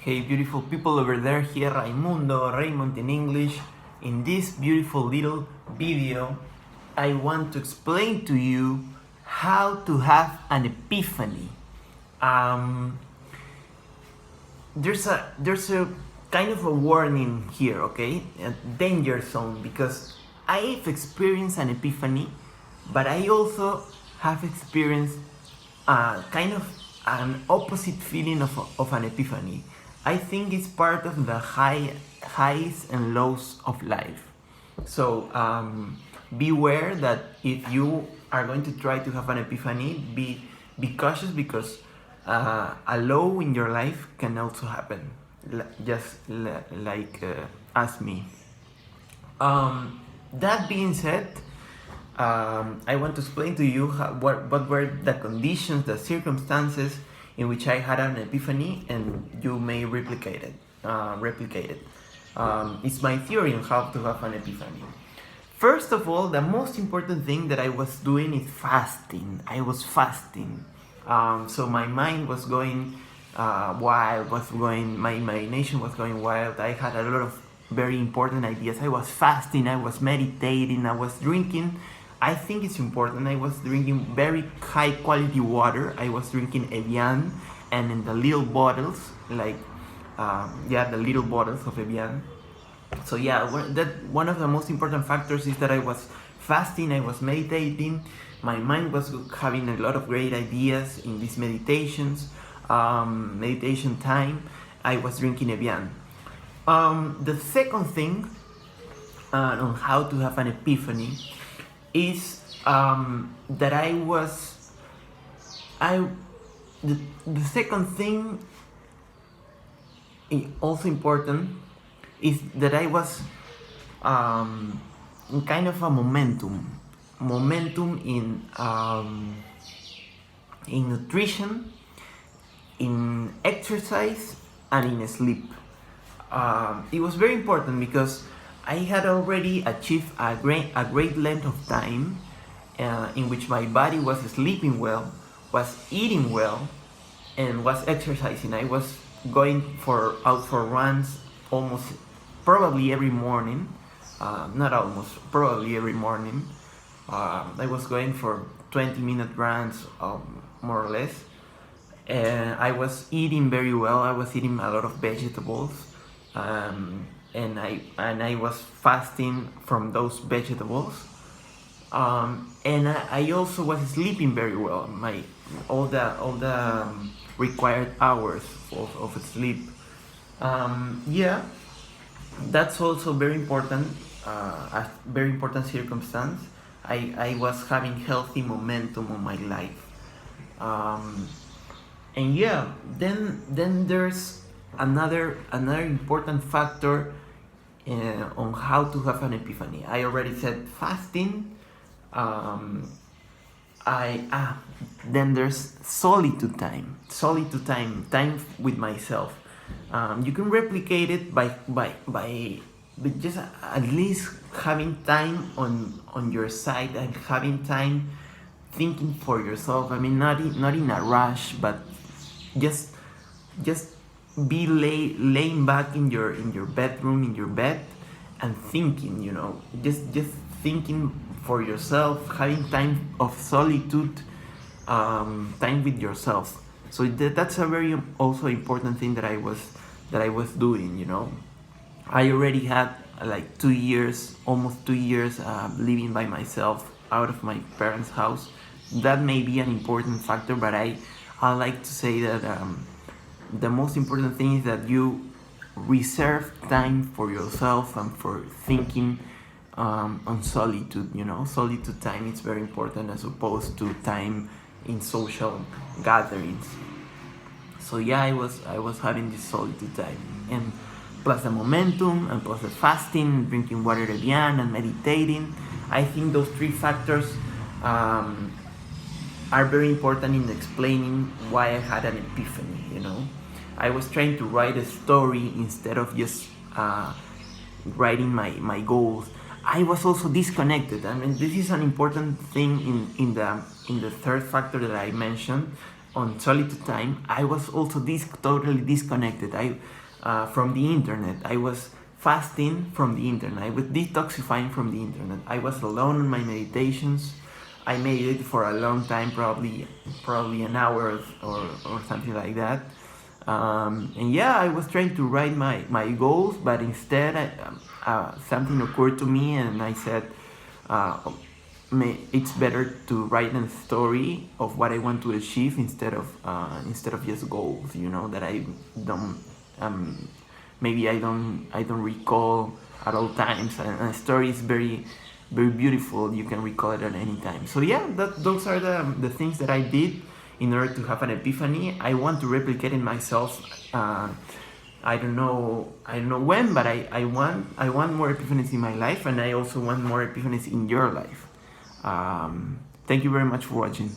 Hey beautiful people over there, here Raimundo, Raymond in English. In this beautiful little video, I want to explain to you how to have an epiphany. There's a kind of a warning here, okay? A danger zone, because I've experienced an epiphany, but I also have experienced kind of an opposite feeling of an epiphany. I think it's part of the highs and lows of life. So beware that if you are going to try to have an epiphany, be cautious, because a low in your life can also happen, like as me. That being said, I want to explain to you what were the conditions, the circumstances in which I had an epiphany, and you may replicate it. It's my theory on how to have an epiphany. First of all, the most important thing that I was doing is fasting. I was fasting. So my mind was going wild, my imagination was going wild. I had a lot of very important ideas. I was fasting, I was meditating, I was drinking. I think it's important. I was drinking very high quality water. I was drinking Evian, and in the little bottles, the little bottles of Evian. So one of the most important factors is that I was fasting, I was meditating. My mind was having a lot of great ideas in these meditations, meditation time. I was drinking Evian. The second thing on how to have an epiphany is that the second thing, also important, is that I was in kind of a momentum in nutrition, in exercise, and in sleep. It was very important because I had already achieved a great length of time in which my body was sleeping well, was eating well, and was exercising. I was going out for runs probably every morning. Probably every morning. I was going for 20-minute runs, more or less. And I was eating very well. I was eating a lot of vegetables. And I was fasting from those vegetables, and I also was sleeping very well. All the required hours of sleep. That's also very important. A very important circumstance. I was having healthy momentum on my life, then there's another important factor on how to have an epiphany. I already said fasting. Then there's solitude time with myself. You can replicate it by just at least having time on your side and having time thinking for yourself. I mean, not in a rush, but just be laying back in your bedroom, in your bed, and thinking, just thinking for yourself, having time of solitude, time with yourself. So that's a very also important thing that I was doing. I already had like 2 years, almost 2 years, living by myself out of my parents' house. That may be an important factor, but I like to say that the most important thing is that you reserve time for yourself and for thinking on solitude. Solitude time is very important as opposed to time in social gatherings. So I was having this solitude time, and plus the momentum, and plus the fasting, drinking water again, and meditating. I think those three factors are very important in explaining why I had an epiphany. I was trying to write a story instead of just writing my goals. I was also disconnected. I mean, this is an important thing in the third factor that I mentioned. on Solitude time, I was also totally disconnected. From the internet. I was fasting from the internet. I was detoxifying from the internet. I was alone in my meditations. I meditated for a long time, probably an hour or something like that. And yeah, I was trying to write my goals, but instead something occurred to me, and I said, it's better to write a story of what I want to achieve instead of just goals. That I don't maybe I don't recall at all times. And a story is very very beautiful. You can recall it at any time. So yeah, those are the things that I did in order to have an epiphany. I want to replicate it myself. I don't know when, but I want more epiphanies in my life, and I also want more epiphanies in your life. Thank you very much for watching.